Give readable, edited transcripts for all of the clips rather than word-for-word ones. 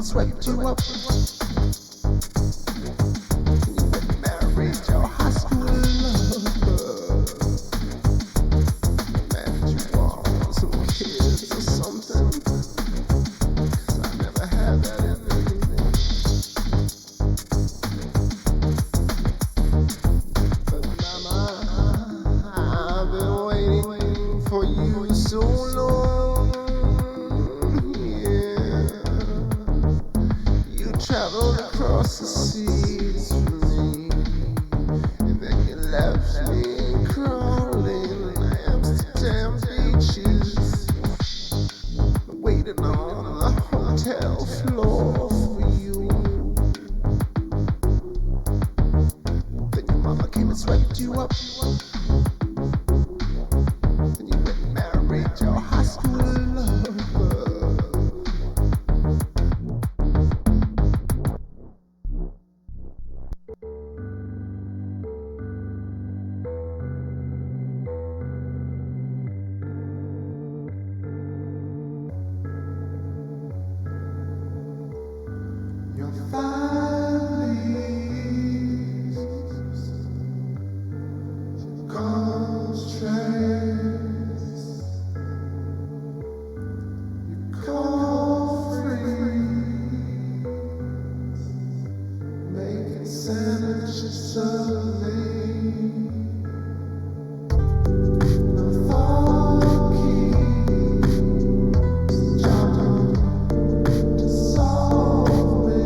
swept you up. You married your high school lover. Married you all some kids or something. 'Cause I never had that in me. But mama, I've been waiting for you so long. Traveled across the seas for me, and then you left me crawling Amsterdam beaches, waiting on the hotel floor for you. Then your mama came and swept you up, and you went and married your high school lover. Your family's constraints. You call free, making sandwiches of me. Job to solve me.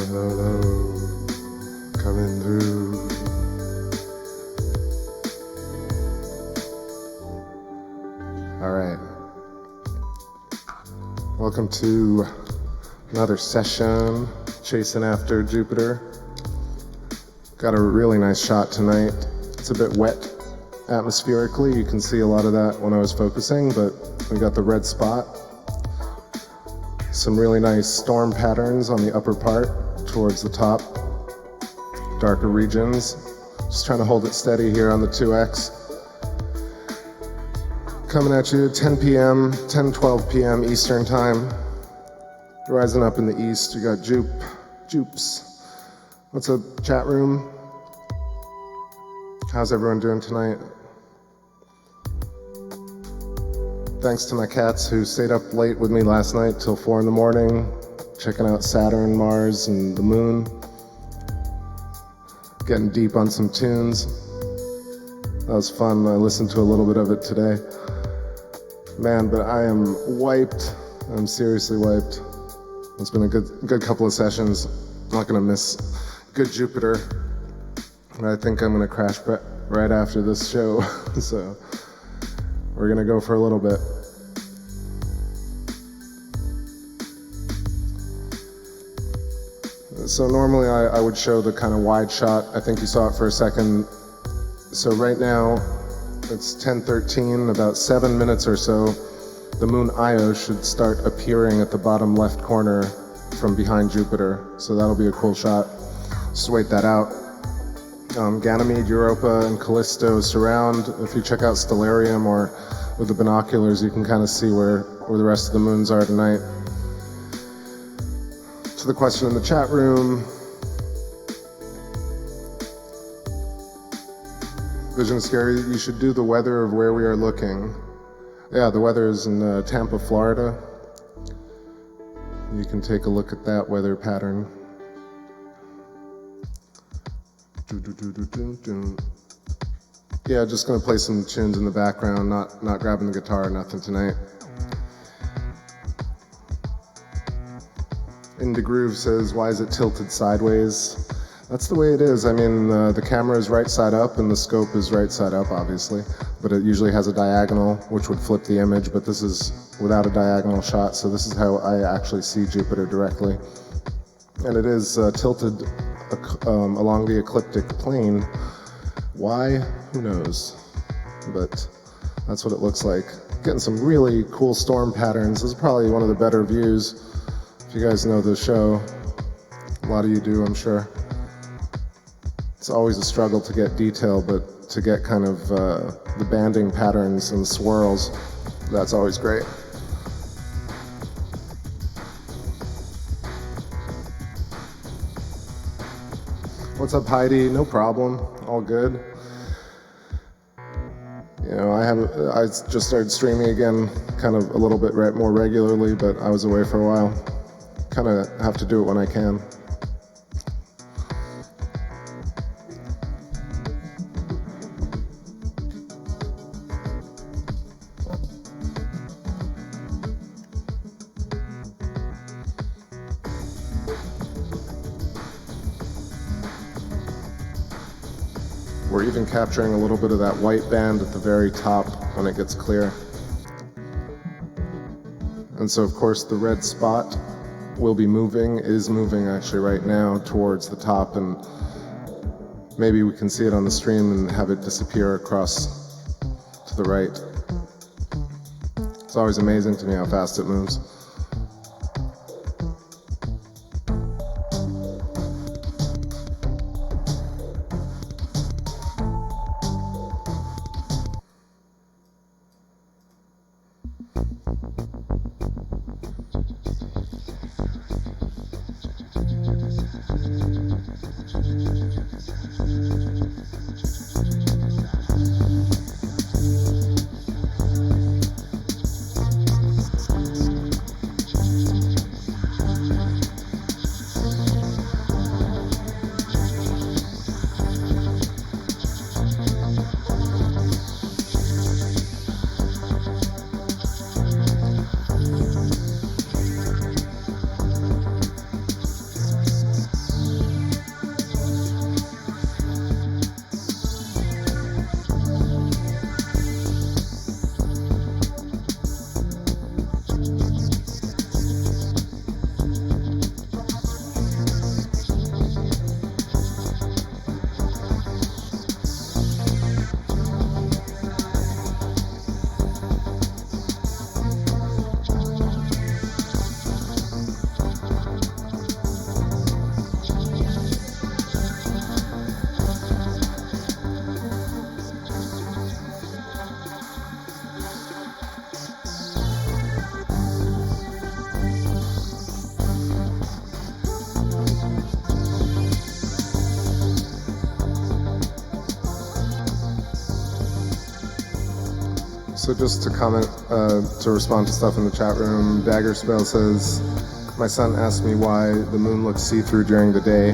Hello, hello, coming through. All right. Welcome to another session, chasing after Jupiter. Got a really nice shot tonight. It's a bit wet atmospherically. You can see a lot of that when I was focusing, but we got the red spot. Some really nice storm patterns on the upper part towards the top, darker regions. Just trying to hold it steady here on the 2X. Coming at you 10 p.m., 12 p.m. Eastern time. Rising up in the east, you got Jupes. What's up, chat room? How's everyone doing tonight? Thanks to my cats who stayed up late with me last night till 4 in the morning, checking out Saturn, Mars, and the moon. Getting deep on some tunes. That was fun. I listened to a little bit of it today. Man, but I am wiped. I'm seriously wiped. It's been a good couple of sessions. I'm not gonna miss good Jupiter. I think I'm gonna crash right after this show, so we're gonna go for a little bit. So normally I would show the kind of wide shot. I think you saw it for a second. So right now it's 10:13, about 7 minutes or so. The moon Io should start appearing at the bottom left corner from behind Jupiter. So that'll be a cool shot. Just wait that out. Ganymede, Europa, and Callisto surround. If you check out Stellarium or with the binoculars, you can kind of see where the rest of the moons are tonight. To the question in the chat room, Vision Scary, you should do the weather of where we are looking. Yeah, the weather is in Tampa, Florida. You can take a look at that weather pattern. Yeah, just gonna play some tunes in the background, not grabbing the guitar or nothing tonight. Into Groove says, why is it tilted sideways? That's the way it is. I mean, the camera is right side up and the scope is right side up, obviously, but it usually has a diagonal, which would flip the image, but this is without a diagonal shot, so this is how I actually see Jupiter directly. And it is tilted along the ecliptic plane. Why? Who knows? But that's what it looks like. Getting some really cool storm patterns. This is probably one of the better views. If you guys know the show, a lot of you do, I'm sure. It's always a struggle to get detail, but to get kind of the banding patterns and swirls, that's always great. What's up, Heidi? No problem. All good. You know, I just started streaming again, kind of a little bit more regularly, but I was away for a while. Kind of have to do it when I can. We're even capturing a little bit of that white band at the very top when it gets clear. And so, of course, the red spot is moving actually right now towards the top, and maybe we can see it on the stream and have it disappear across to the right. It's always amazing to me how fast it moves. So just to comment, to respond to stuff in the chat room, Daggerspell says, my son asked me why the moon looks see-through during the day.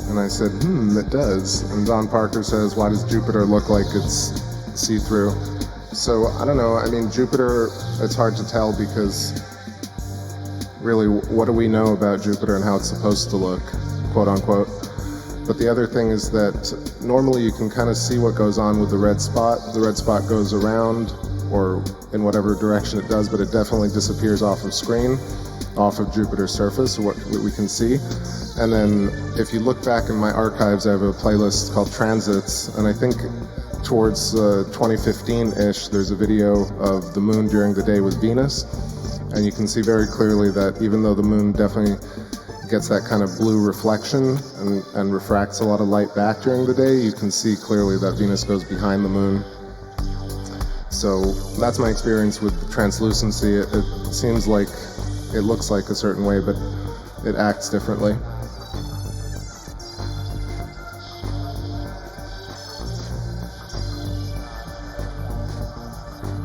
And I said, it does. And Don Parker says, why does Jupiter look like it's see-through? So I don't know, I mean, Jupiter, it's hard to tell because really, what do we know about Jupiter and how it's supposed to look, quote unquote. But the other thing is that normally you can kind of see what goes on with the red spot. The red spot goes around or in whatever direction it does, but it definitely disappears off of screen, off of Jupiter's surface, what we can see. And then if you look back in my archives, I have a playlist called Transits, and I think towards 2015-ish, there's a video of the moon during the day with Venus, and you can see very clearly that even though the moon definitely gets that kind of blue reflection and refracts a lot of light back during the day, you can see clearly that Venus goes behind the moon. So that's my experience with translucency. It seems like it looks like a certain way, but it acts differently.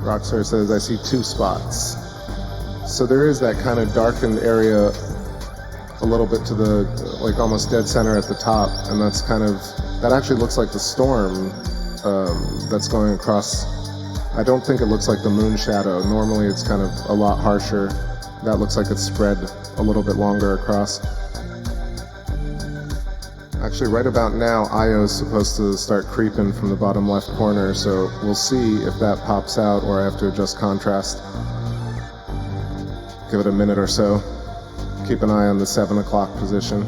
Rockstar says, I see 2 spots. So there is that kind of darkened area a little bit to the, like almost dead center at the top, and that's kind of, that actually looks like the storm that's going across. I don't think it looks like the moon shadow. Normally it's kind of a lot harsher. That looks like it's spread a little bit longer across. Actually, right about now, Io is supposed to start creeping from the bottom left corner, so we'll see if that pops out or I have to adjust contrast. Give it a minute or so. Keep an eye on the 7 o'clock position.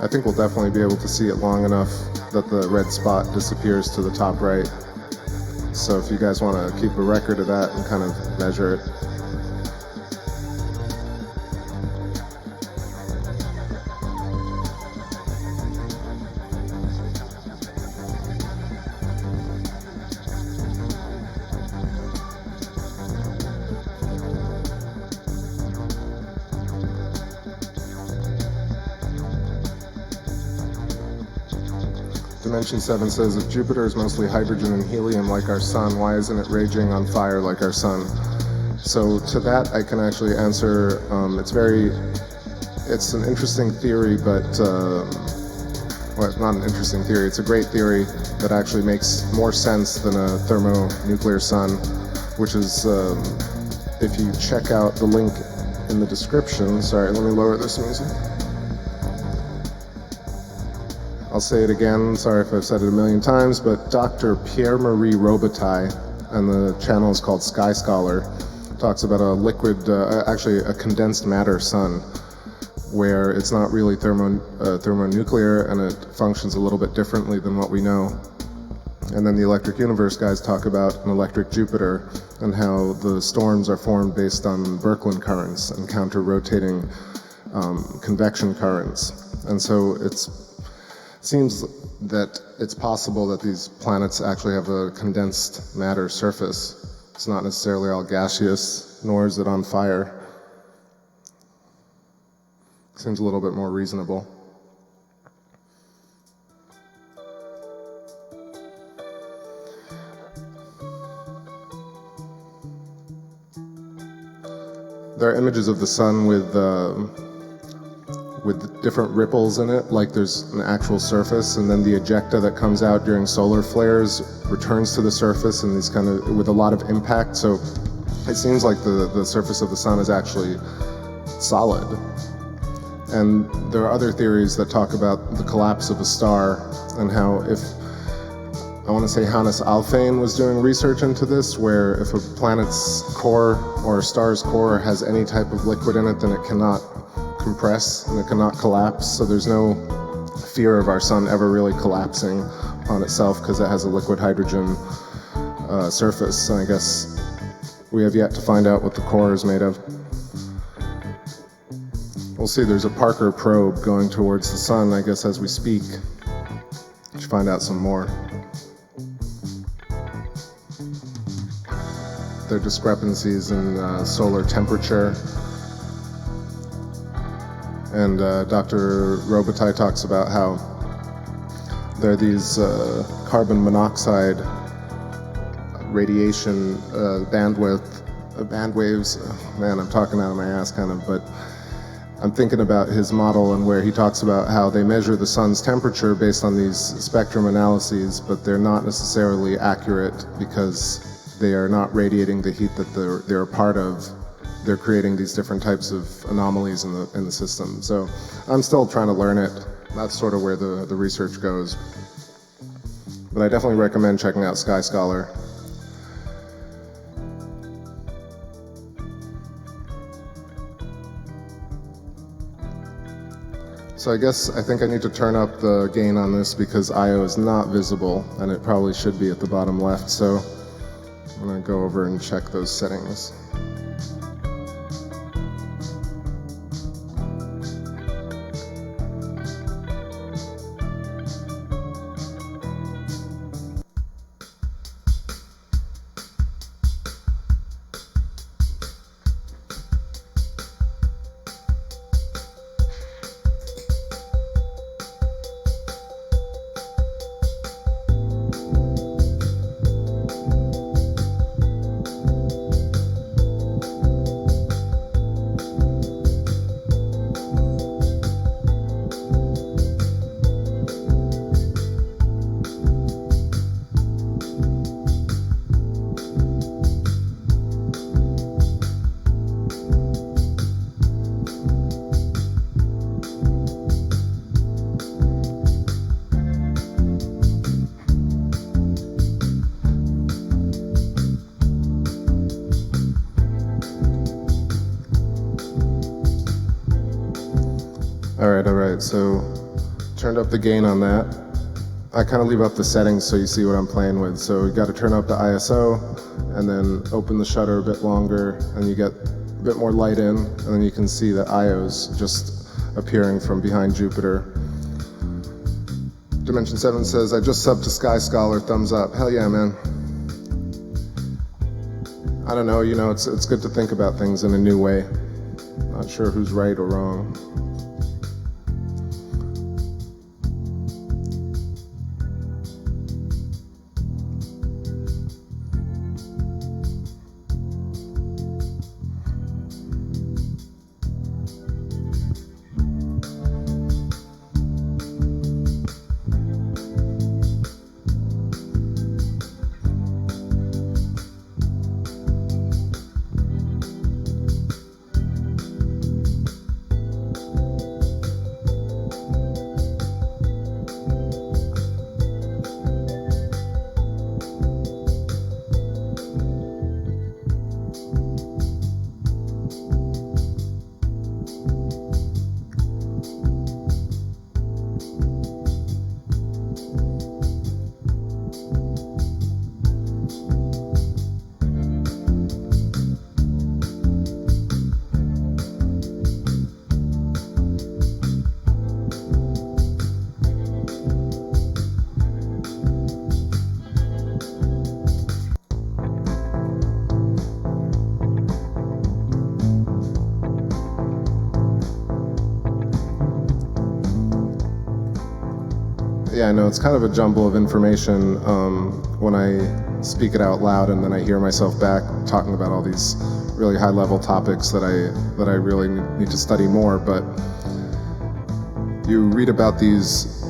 I think we'll definitely be able to see it long enough that the red spot disappears to the top right. So if you guys want to keep a record of that and kind of measure it. Dimension 7 says, if Jupiter is mostly hydrogen and helium like our sun, why isn't it raging on fire like our sun? So to that I can actually answer, it's an interesting theory, but, well, not an interesting theory, it's a great theory that actually makes more sense than a thermonuclear sun, which is, if you check out the link in the description, sorry, let me lower this music. I'll say it again, sorry if I've said it a million times, but Dr. Pierre-Marie Robitaille, and the channel is called Sky Scholar, talks about a liquid, actually a condensed matter sun, where it's not really thermonuclear and it functions a little bit differently than what we know. And then the Electric Universe guys talk about an electric Jupiter and how the storms are formed based on Birkeland currents and counter-rotating convection currents. And so it seems that it's possible that these planets actually have a condensed matter surface. It's not necessarily all gaseous, nor is it on fire. Seems a little bit more reasonable. There are images of the sun with different ripples in it, like there's an actual surface, and then the ejecta that comes out during solar flares returns to the surface and these kind of, with a lot of impact. So it seems like the surface of the sun is actually solid. And there are other theories that talk about the collapse of a star and how, if, I want to say Hannes Alfvén was doing research into this, where if a planet's core or a star's core has any type of liquid in it, then it cannot compress and it cannot collapse. So there's no fear of our sun ever really collapsing on itself because it has a liquid hydrogen surface. And I guess we have yet to find out what the core is made of. We'll see. There's a Parker probe going towards the sun, I guess, as we speak. Let's find out some more. There are discrepancies in solar temperature. And Dr. Robitaille talks about how there are these carbon monoxide radiation band waves. Man, I'm talking out of my ass kind of, but I'm thinking about his model and where he talks about how they measure the sun's temperature based on these spectrum analyses, but they're not necessarily accurate because they are not radiating the heat that they're a part of. They're creating these different types of anomalies in the system. So I'm still trying to learn it. That's sort of where the research goes. But I definitely recommend checking out Sky Scholar. So I think I need to turn up the gain on this because I/O is not visible, and it probably should be at the bottom left. So I'm gonna go over and check those settings. All right, so turned up the gain on that. I kind of leave up the settings so you see what I'm playing with. So you got to turn up the ISO and then open the shutter a bit longer and you get a bit more light in, and then you can see that IO's just appearing from behind Jupiter. Dimension 7 says, I just subbed to Sky Scholar, thumbs up. Hell yeah, man. I don't know, it's good to think about things in a new way. Not sure who's right or wrong. Yeah, I know it's kind of a jumble of information when I speak it out loud, and then I hear myself back talking about all these really high-level topics that I really need to study more. But you read about these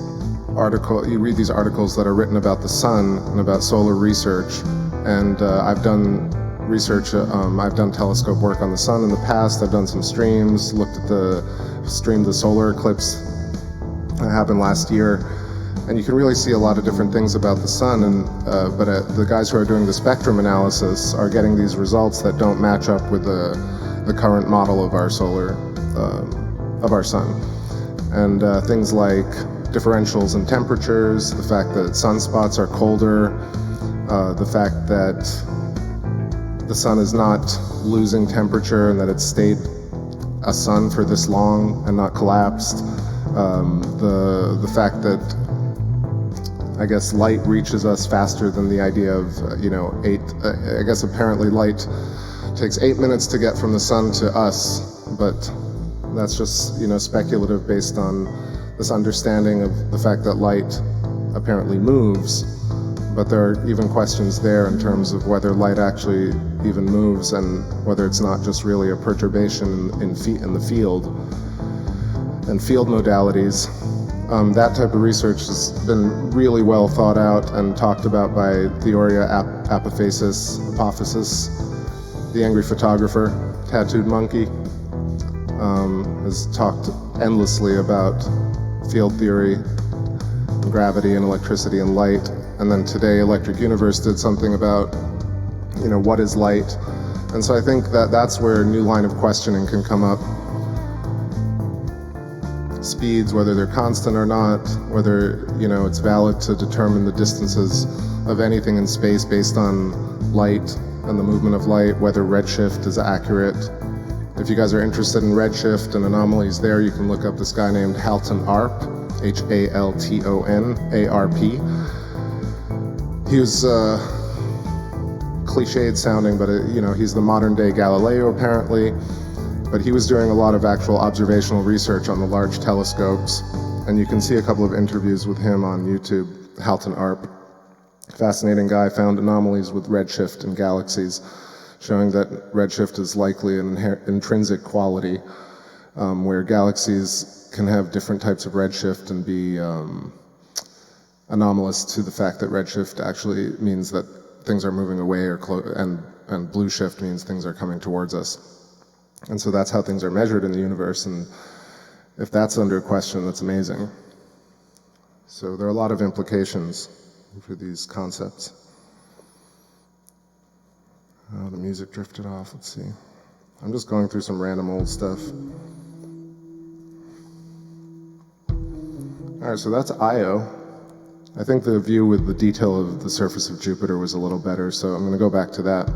articles that are written about the sun and about solar research, and I've done research. I've done telescope work on the sun in the past. I've done some streams, streamed the solar eclipse that happened last year. And you can really see a lot of different things about the sun, but the guys who are doing the spectrum analysis are getting these results that don't match up with the current model of our sun. And things like differentials in temperatures, the fact that sunspots are colder, the fact that the sun is not losing temperature and that it's stayed a sun for this long and not collapsed, the fact that I guess light reaches us faster than the idea of, I guess apparently light takes 8 minutes to get from the sun to us, but That's just, speculative based on this understanding of the fact that light apparently moves, but there are even questions there in terms of whether light actually even moves and whether it's not just really a perturbation in the field and field modalities. That type of research has been really well thought out and talked about by Theoria Apophysis, the angry photographer, tattooed monkey, has talked endlessly about field theory, and gravity and electricity and light. And then today Electric Universe did something about, what is light? And so I think that that's where a new line of questioning can come up. Speeds, whether they're constant or not, whether, it's valid to determine the distances of anything in space based on light and the movement of light, whether redshift is accurate. If you guys are interested in redshift and anomalies there, you can look up this guy named Halton Arp, Halton-Arp. He was cliched sounding, but he's the modern day Galileo apparently. But he was doing a lot of actual observational research on the large telescopes, and you can see a couple of interviews with him on YouTube. Halton Arp, fascinating guy, found anomalies with redshift in galaxies, showing that redshift is likely an intrinsic quality, where galaxies can have different types of redshift and be anomalous to the fact that redshift actually means that things are moving away and blue shift means things are coming towards us. And so that's how things are measured in the universe, and if that's under question, that's amazing. So there are a lot of implications for these concepts. Oh, the music drifted off, let's see. I'm just going through some random old stuff. All right, so that's Io. I think the view with the detail of the surface of Jupiter was a little better, so I'm going to go back to that.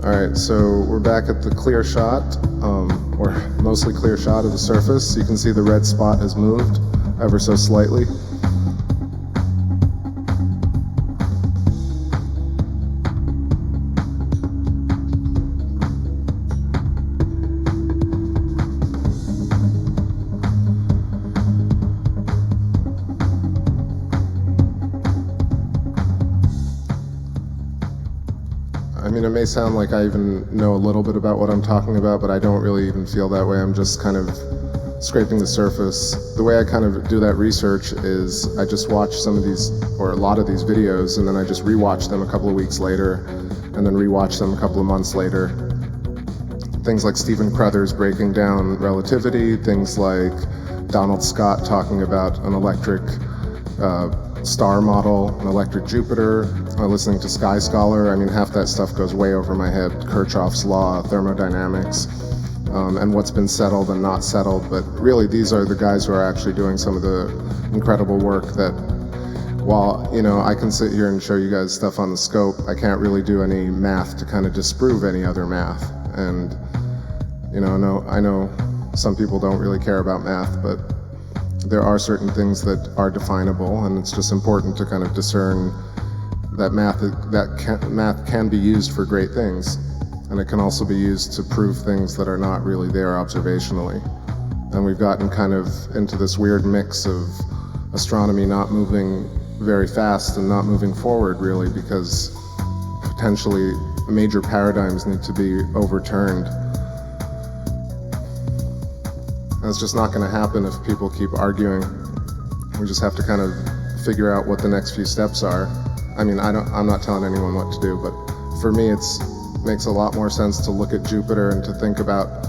Alright, so we're back at the clear shot, or mostly clear shot of the surface. You can see the red spot has moved ever so slightly. I mean, it may sound like I even know a little bit about what I'm talking about, but I don't really even feel that way. I'm just kind of scraping the surface. The way I kind of do that research is I just watch some of these, or a lot of these videos, and then I just rewatch them a couple of weeks later, and then rewatch them a couple of months later. Things like Stephen Crothers breaking down relativity, things like Donald Scott talking about an electric star model, an electric Jupiter, listening to Sky Scholar. I mean, half that stuff goes way over my head. Kirchhoff's law, thermodynamics, and what's been settled and not settled. But really, these are the guys who are actually doing some of the incredible work that, while, I can sit here and show you guys stuff on the scope, I can't really do any math to kind of disprove any other math. And, I know some people don't really care about math, but there are certain things that are definable, and it's just important to kind of discern that math can be used for great things, and it can also be used to prove things that are not really there observationally. And we've gotten kind of into this weird mix of astronomy not moving very fast and not moving forward really, because potentially major paradigms need to be overturned. And it's just not going to happen if people keep arguing. We just have to kind of figure out what the next few steps are. I mean, I'm not telling anyone what to do, but for me it makes a lot more sense to look at Jupiter and to think about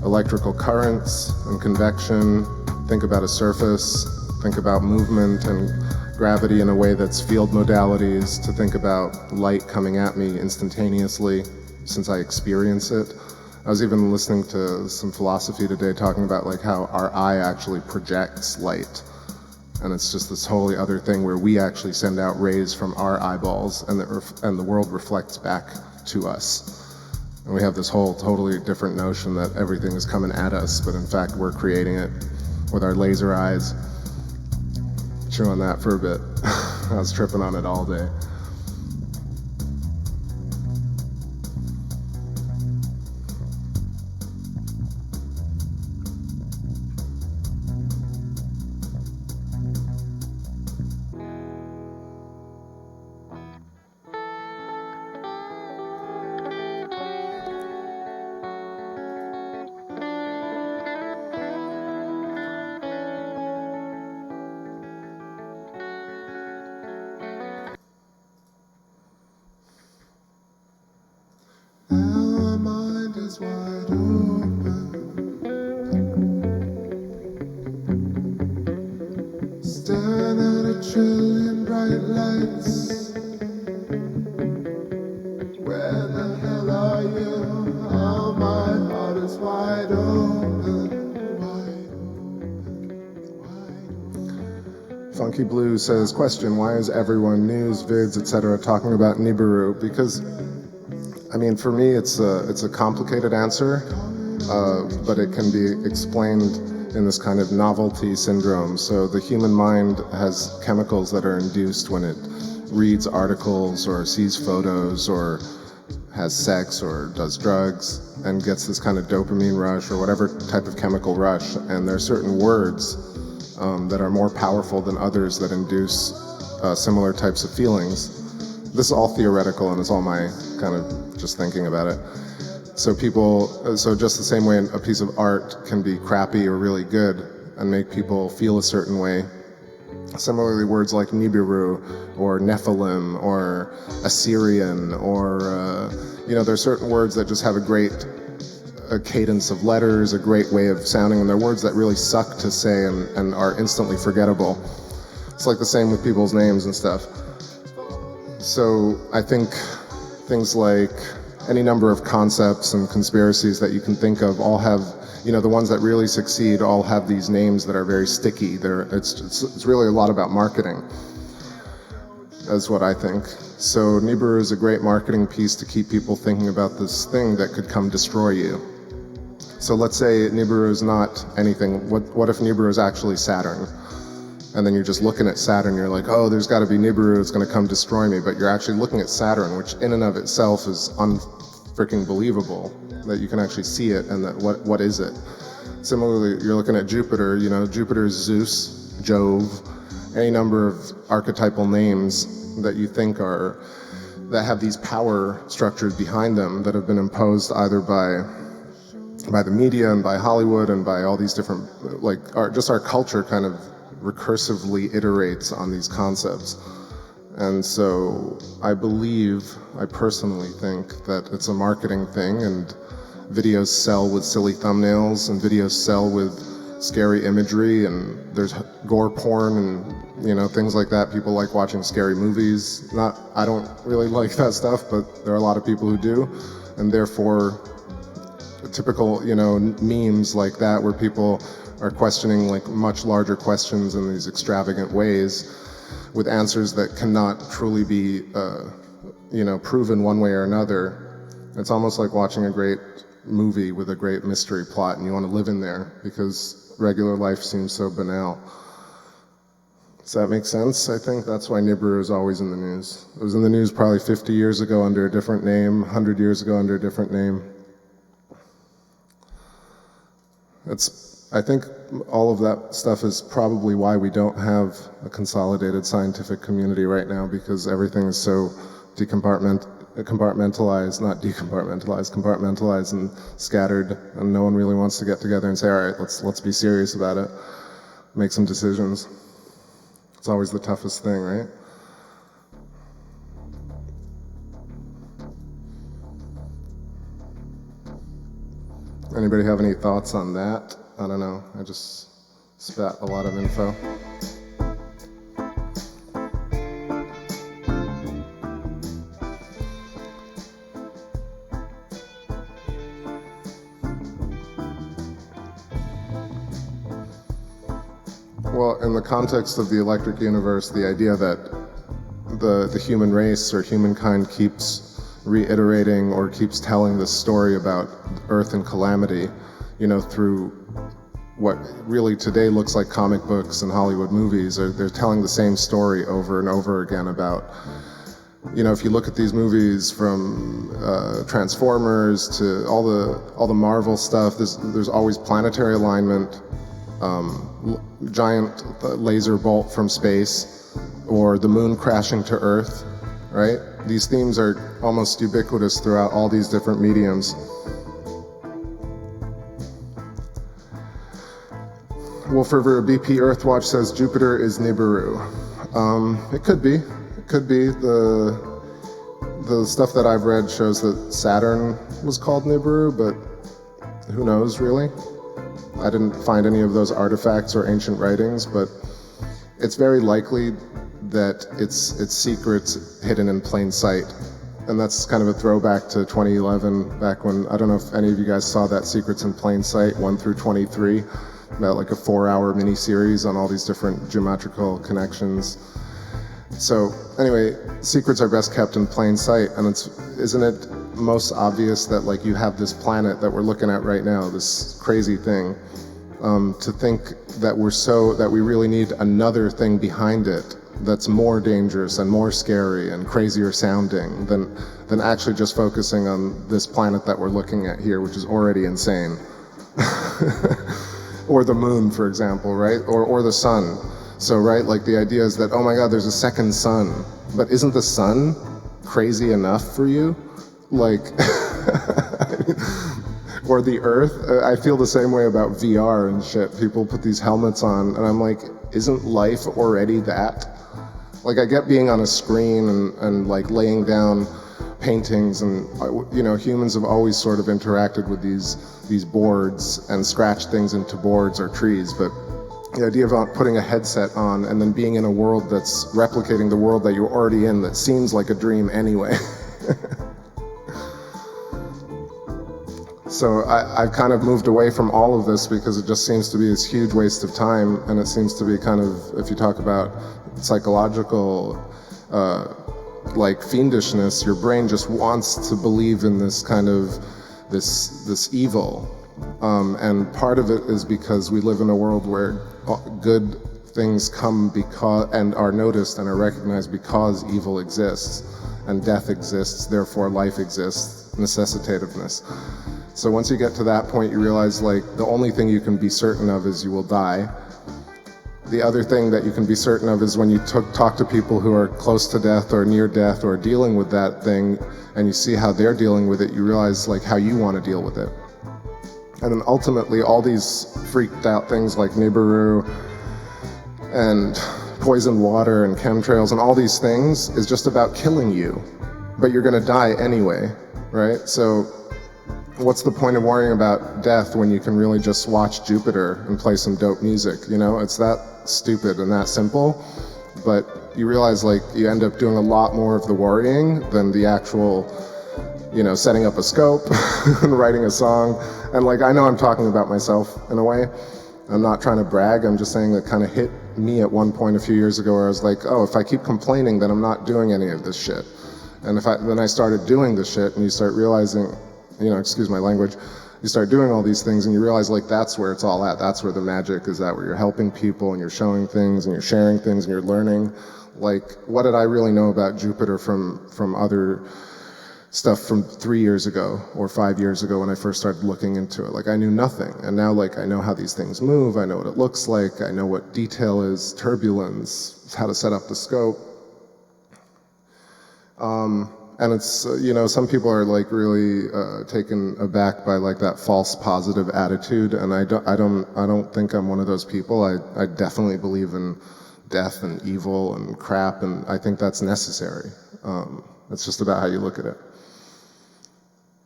electrical currents and convection, think about a surface, think about movement and gravity in a way that's field modalities, to think about light coming at me instantaneously since I experience it. I was even listening to some philosophy today talking about like how our eye actually projects light And it's just this wholly other thing where we actually send out rays from our eyeballs, and the world reflects back to us. And we have this whole totally different notion that everything is coming at us, but in fact we're creating it with our laser eyes. Chew on that for a bit. I was tripping on it all day. Wide open, staring at a trillion bright lights. Where the hell are you? Oh, my heart is wide open, wide open. Funky Blue says, question, why is everyone, news, vids, etc., talking about Nibiru? Because I mean, for me, it's a complicated answer, but it can be explained in this kind of novelty syndrome. So the human mind has chemicals that are induced when it reads articles or sees photos or has sex or does drugs and gets this kind of dopamine rush or whatever type of chemical rush. And there are certain words that are more powerful than others that induce similar types of feelings. This is all theoretical and it's all my kind of just thinking about it. So just the same way a piece of art can be crappy or really good and make people feel a certain way. Similarly, words like Nibiru or Nephilim or Assyrian or, there are certain words that just have a great cadence of letters, a great way of sounding, and they're words that really suck to say and are instantly forgettable. It's like the same with people's names and stuff. So I think things like any number of concepts and conspiracies that you can think of all have, the ones that really succeed all have these names that are very sticky. It's really a lot about marketing, is what I think. So Nibiru is a great marketing piece to keep people thinking about this thing that could come destroy you. So let's say Nibiru is not anything. What if Nibiru is actually Saturn? And then you're just looking at Saturn, you're like, oh, there's got to be Nibiru, it's going to come destroy me. But you're actually looking at Saturn, which in and of itself is unfreaking believable, that you can actually see it, and that what is it? Similarly, you're looking at Jupiter, Jupiter is Zeus, Jove, any number of archetypal names that you think that have these power structures behind them that have been imposed either by the media and by Hollywood and by all these different, our culture kind of recursively iterates on these concepts. And so I personally think that it's a marketing thing, and videos sell with silly thumbnails and videos sell with scary imagery, and there's gore porn and things like that. People like watching scary movies. I don't really like that stuff, but there are a lot of people who do, and therefore typical memes like that where people are questioning much larger questions in these extravagant ways with answers that cannot truly be proven one way or another. It's almost like watching a great movie with a great mystery plot and you want to live in there because regular life seems so banal. Does that make sense? I think that's why Nibiru is always in the news. It was in the news probably 50 years ago under a different name, 100 years ago under a different name. I think all of that stuff is probably why we don't have a consolidated scientific community right now, because everything is so compartmentalized and scattered, and no one really wants to get together and say, all right, let's be serious about it, make some decisions. It's always the toughest thing, right? Anybody have any thoughts on that? I don't know, I just spat a lot of info. Well, in the context of the electric universe, the idea that the human race or humankind keeps reiterating or keeps telling this story about Earth and calamity, through what really today looks like comic books and Hollywood movies. They're telling the same story over and over again about, if you look at these movies from Transformers to all the Marvel stuff, there's always planetary alignment, giant laser bolt from space, or the moon crashing to Earth, right? These themes are almost ubiquitous throughout all these different mediums. Wolf River BP Earthwatch says Jupiter is Nibiru. It could be. It could be. The stuff that I've read shows that Saturn was called Nibiru, but who knows, really? I didn't find any of those artifacts or ancient writings, but it's very likely that it's secrets hidden in plain sight. And that's kind of a throwback to 2011, back when, I don't know if any of you guys saw that Secrets in Plain Sight 1 through 23, about like a 4-hour mini-series on all these different geometrical connections. So anyway, secrets are best kept in plain sight, and isn't it most obvious that like you have this planet that we're looking at right now, this crazy thing, to think that we really need another thing behind it that's more dangerous and more scary and crazier sounding than actually just focusing on this planet that we're looking at here, which is already insane. Or the moon, for example, right? Or the sun. So, right, like the idea is that, oh my God, there's a second sun. But isn't the sun crazy enough for you? Like, or the Earth? I feel the same way about VR and shit. People put these helmets on, and I'm like, isn't life already that? Like, I get being on a screen and like laying down paintings, and humans have always sort of interacted with these boards and scratched things into boards or trees, but the idea of putting a headset on and then being in a world that's replicating the world that you're already in, that seems like a dream anyway. So I've kind of moved away from all of this because it just seems to be this huge waste of time, and it seems to be kind of, if you talk about psychological like fiendishness, your brain just wants to believe in this kind of this evil, and part of it is because we live in a world where good things come because and are noticed and are recognized because evil exists and death exists, therefore life exists, necessitativeness. So once you get to that point, you realize like the only thing you can be certain of is you will die. The other thing that you can be certain of is when you talk to people who are close to death or near death or dealing with that thing, and you see how they're dealing with it, you realize like how you want to deal with it. And then ultimately all these freaked out things like Nibiru and poisoned water and chemtrails and all these things is just about killing you, but you're going to die anyway, right? So what's the point of worrying about death when you can really just watch Jupiter and play some dope music? It's that stupid and that simple, but you realize like you end up doing a lot more of the worrying than the actual, setting up a scope and writing a song. And like, I know I'm talking about myself in a way. I'm not trying to brag. I'm just saying that kind of hit me at one point a few years ago where I was like, oh, if I keep complaining, then I'm not doing any of this shit. And then I started doing this shit, and you start realizing, excuse my language, you start doing all these things and you realize like that's where it's all at. That's where the magic is at, where you're helping people and you're showing things and you're sharing things and you're learning. Like, what did I really know about Jupiter from other stuff from 3 years ago or 5 years ago when I first started looking into it? Like, I knew nothing. And now like I know how these things move. I know what it looks like. I know what detail is, turbulence, how to set up the scope. And it's, some people are like really taken aback by like that false positive attitude, and I don't think I'm one of those people. I definitely believe in death and evil and crap, and I think that's necessary. It's just about how you look at it.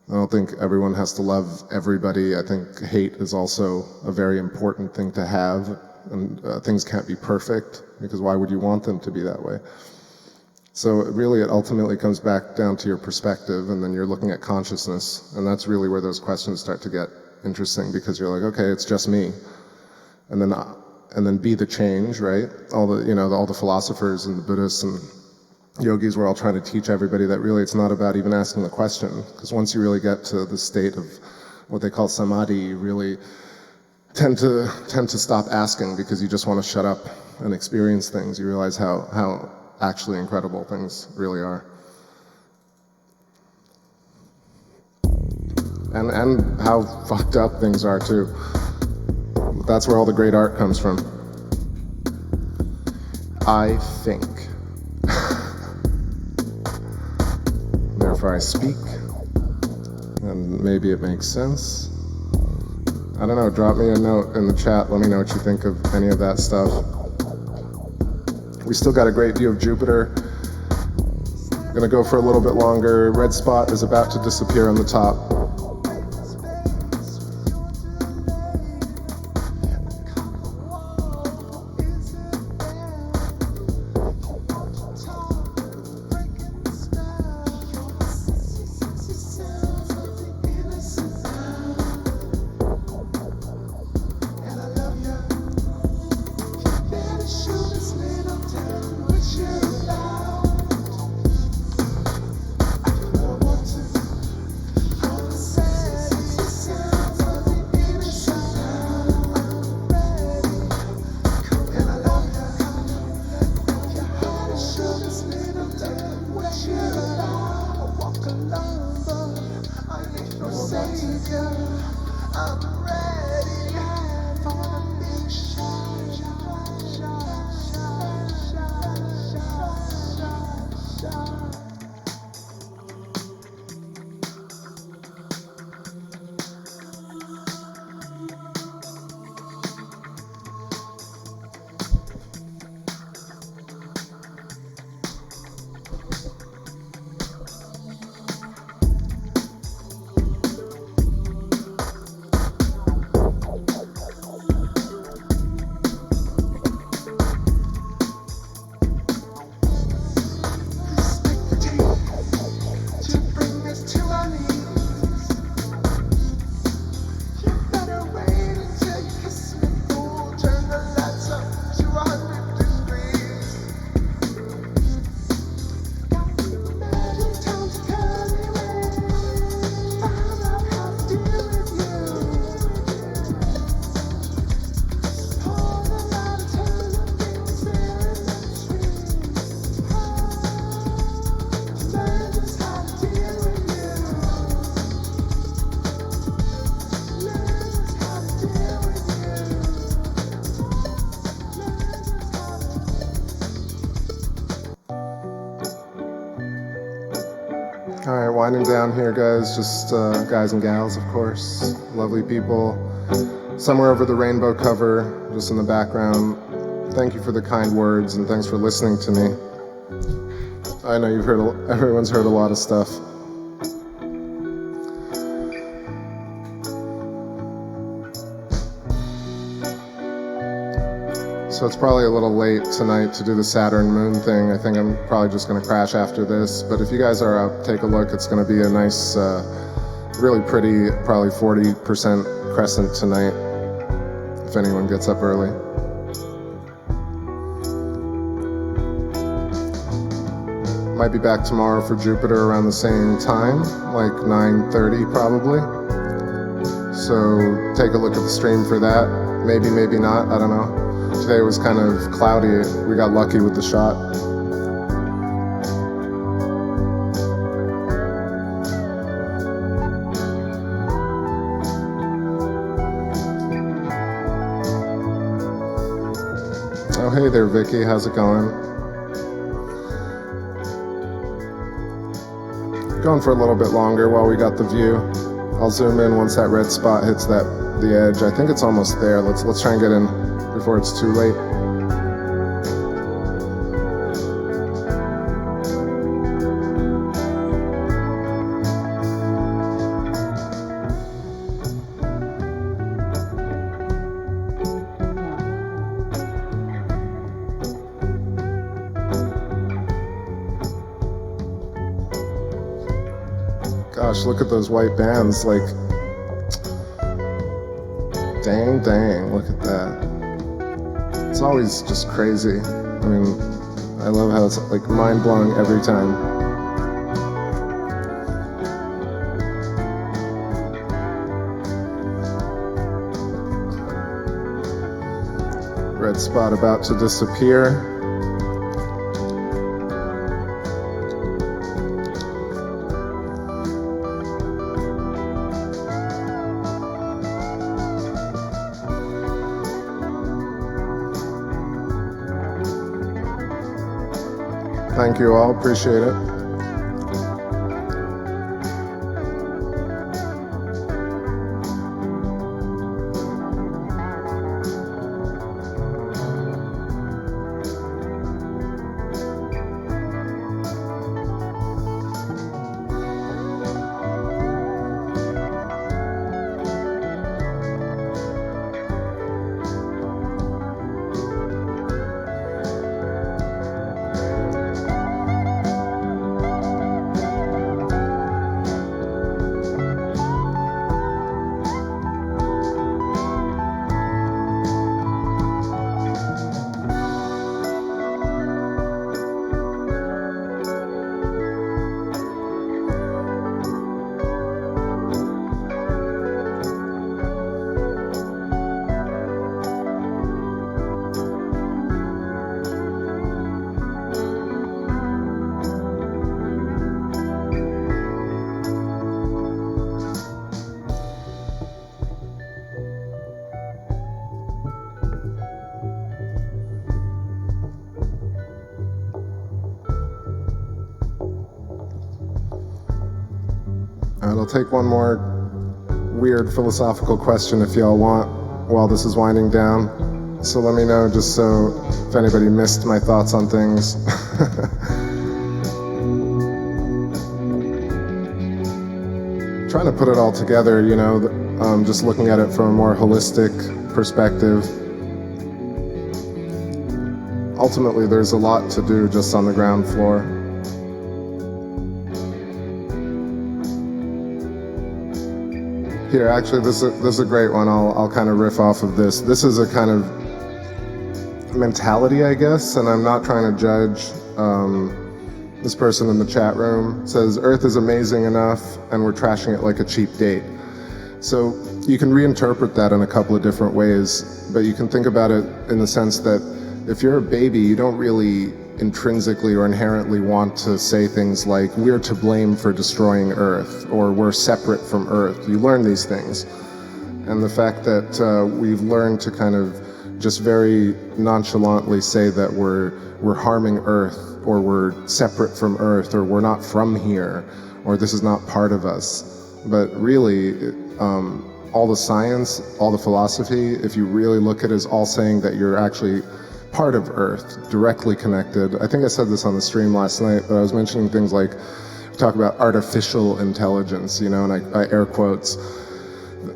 I don't think everyone has to love everybody. I think hate is also a very important thing to have, and things can't be perfect, because why would you want them to be that way? So really, it ultimately comes back down to your perspective, and then you're looking at consciousness, and that's really where those questions start to get interesting, because you're like, okay, it's just me. And then and then be the change, right? All the philosophers and the Buddhists and yogis were all trying to teach everybody that really it's not about even asking the question, because once you really get to the state of what they call samadhi, you really tend to stop asking, because you just want to shut up and experience things. You realize how actually incredible things really are. And how fucked up things are too. That's where all the great art comes from. I think. Therefore I speak. And maybe it makes sense. I don't know, drop me a note in the chat, let me know what you think of any of that stuff. We still got a great view of Jupiter. Gonna go for a little bit longer. Red spot is about to disappear on the top. All right, winding down here, guys. Just guys and gals, of course. Lovely people. Somewhere over the rainbow cover, just in the background. Thank you for the kind words, and thanks for listening to me. I know everyone's heard a lot of stuff. So it's probably a little late tonight to do the Saturn moon thing. I think I'm probably just gonna crash after this. But if you guys are up, take a look. It's gonna be a nice, really pretty, probably 40% crescent tonight, if anyone gets up early. Might be back tomorrow for Jupiter around the same time, like 9:30 probably. So take a look at the stream for that. Maybe, maybe not, I don't know. Today was kind of cloudy. We got lucky with the shot. Oh, hey there, Vicky. How's it going? Going for a little bit longer while we got the view. I'll zoom in once that red spot hits the edge. I think it's almost there. Let's try and get in before it's too late. Gosh, look at those white bands, like, dang, look at that. It's always just crazy. I mean, I love how it's like mind-blowing every time. Red spot about to disappear. Thank you all, appreciate it. I'll take one more weird philosophical question if y'all want while this is winding down. So let me know just so if anybody missed my thoughts on things. Trying to put it all together, you know, just looking at it from a more holistic perspective. Ultimately, there's a lot to do just on the ground floor. Here, actually, this is a great one. I'll kind of riff off of this. This is a kind of mentality, I guess, and I'm not trying to judge. This person in the chat room says, Earth is amazing enough, and we're trashing it like a cheap date. So you can reinterpret that in a couple of different ways, but you can think about it in the sense that if you're a baby, you don't really intrinsically or inherently want to say things like, we're to blame for destroying Earth, or we're separate from Earth. You learn these things. And the fact that we've learned to kind of just very nonchalantly say that we're harming Earth, or we're separate from Earth, or we're not from here, or this is not part of us. But really, all the science, all the philosophy, if you really look at it, is all saying that you're actually part of Earth, directly connected. I think I said this on the stream last night, but I was mentioning things like, we talk about artificial intelligence, you know, and I air quotes.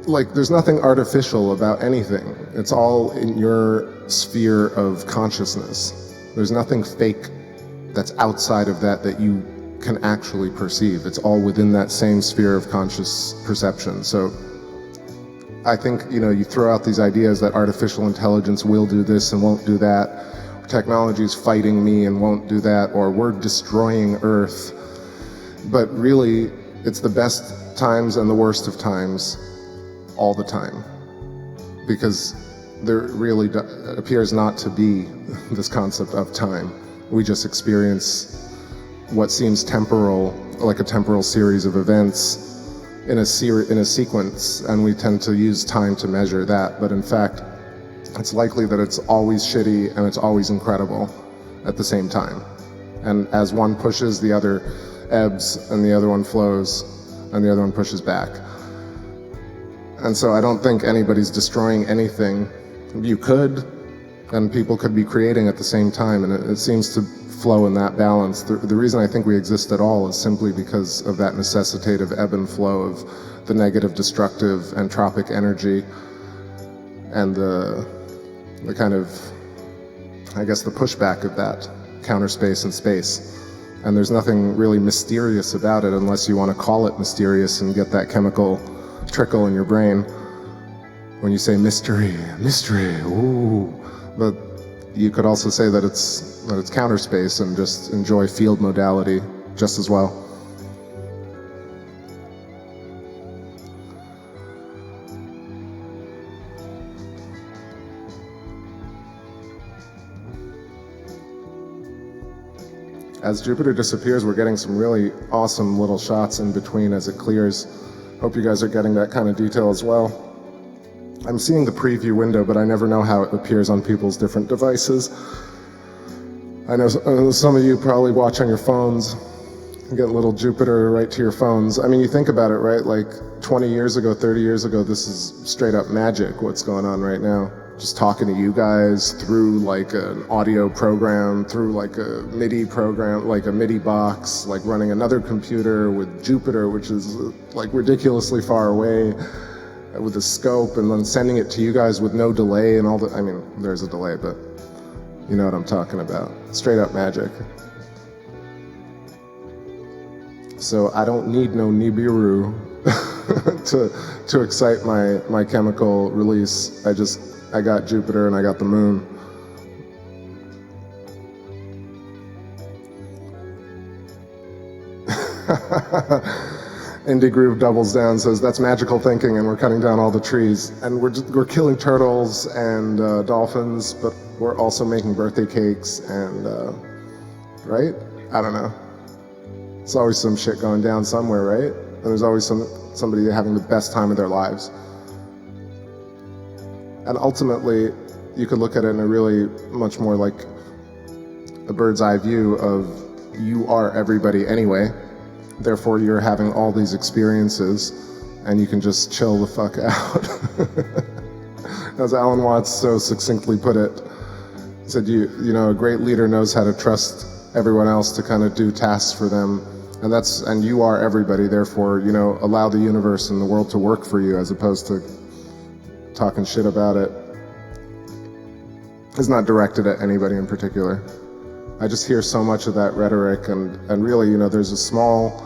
Like, there's nothing artificial about anything. It's all in your sphere of consciousness. There's nothing fake that's outside of that you can actually perceive. It's all within that same sphere of conscious perception. So I think, you know, you throw out these ideas that artificial intelligence will do this and won't do that, technology is fighting me and won't do that, or we're destroying Earth. But really, it's the best times and the worst of times all the time, because there really appears not to be this concept of time. We just experience what seems temporal, like a temporal series of events in a sequence, and we tend to use time to measure that. But in fact, it's likely that it's always shitty and it's always incredible at the same time. And as one pushes, the other ebbs, and the other one flows, and the other one pushes back. And so I don't think anybody's destroying anything. You could, and people could be creating at the same time, and it seems to flow in that balance. The reason I think we exist at all is simply because of that necessitative ebb and flow of the negative, destructive, entropic energy, and the kind of, I guess, the pushback of that, counter space and space. And there's nothing really mysterious about it unless you want to call it mysterious and get that chemical trickle in your brain when you say mystery, mystery, ooh. But you could also say that it's counter space and just enjoy field modality just as well. As Jupiter disappears, we're getting some really awesome little shots in between as it clears. Hope you guys are getting that kind of detail as well. I'm seeing the preview window, but I never know how it appears on people's different devices. I know some of you probably watch on your phones. You get a little Jupiter right to your phones. I mean, you think about it, right? Like 20 years ago, 30 years ago, this is straight up magic, what's going on right now. Just talking to you guys through like an audio program, through like a MIDI program, like a MIDI box, like running another computer with Jupiter, which is like ridiculously far away, with a scope, and then sending it to you guys with no delay and all the, I mean, there's a delay, but you know what I'm talking about. Straight up magic. So I don't need no Nibiru to excite my chemical release. I got Jupiter and I got the moon. Indie Groove doubles down, says that's magical thinking, and we're cutting down all the trees, and we're killing turtles and dolphins, but we're also making birthday cakes and right? I don't know. It's always some shit going down somewhere, right? And there's always somebody having the best time of their lives. And ultimately, you could look at it in a really much more like a bird's eye view of you are everybody anyway. Therefore, you're having all these experiences and you can just chill the fuck out. As Alan Watts so succinctly put it, he said, you know, a great leader knows how to trust everyone else to kind of do tasks for them. And you are everybody, therefore, you know, allow the universe and the world to work for you as opposed to talking shit about it. It's not directed at anybody in particular. I just hear so much of that rhetoric, and really, you know, there's a small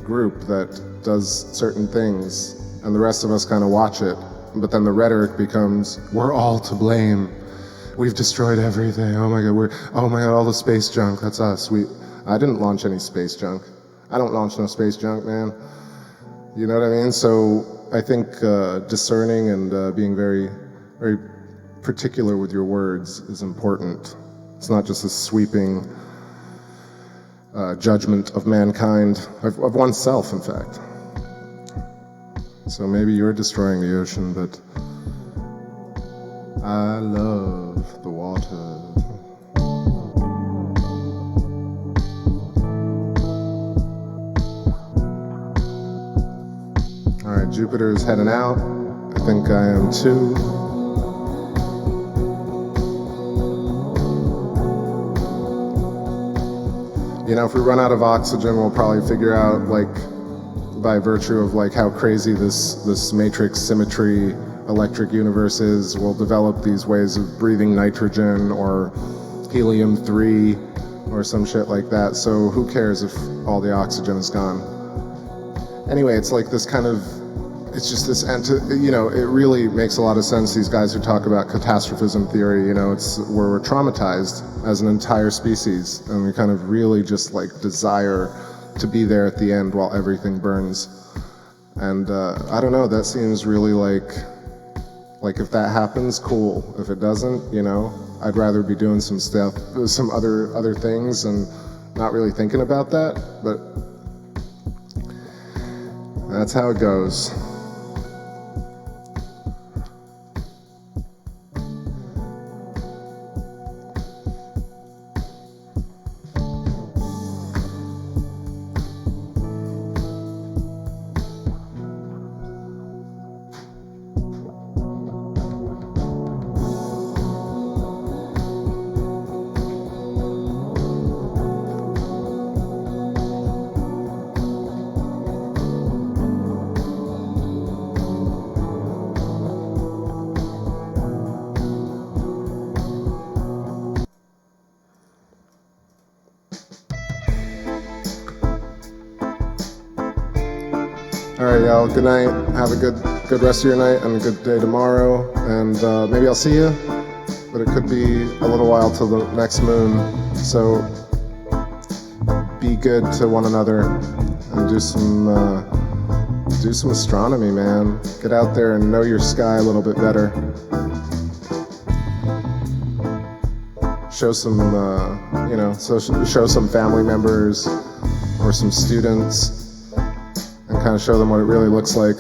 group that does certain things, and the rest of us kind of watch it, but then the rhetoric becomes, we're all to blame. We've destroyed everything. Oh my God, all the space junk, that's us. I didn't launch any space junk. I don't launch no space junk, man. You know what I mean? So I think discerning and being very, very particular with your words is important. It's not just a sweeping judgment of mankind, of oneself, in fact. So maybe you're destroying the ocean, but I love the water. All right, Jupiter is heading out. I think I am too. You know, if we run out of oxygen, we'll probably figure out, like, by virtue of like how crazy this matrix symmetry electric universe is, we'll develop these ways of breathing nitrogen or helium-3 or some shit like that. So who cares if all the oxygen is gone? Anyway, it's like this kind of, it's just this, you know, it really makes a lot of sense, these guys who talk about catastrophism theory, you know, it's where we're traumatized as an entire species, and we kind of really just like desire to be there at the end while everything burns. And I don't know, that seems really like if that happens, cool. If it doesn't, you know, I'd rather be doing some stuff, some other things, and not really thinking about that, but that's how it goes. All right, y'all, good night. Have a good rest of your night and a good day tomorrow. And maybe I'll see you but it could be a little while till the next moon. So be good to one another and do some astronomy, man. Get out there and know your sky a little bit better. Show some, show some family members or some students and kind of show them what it really looks like.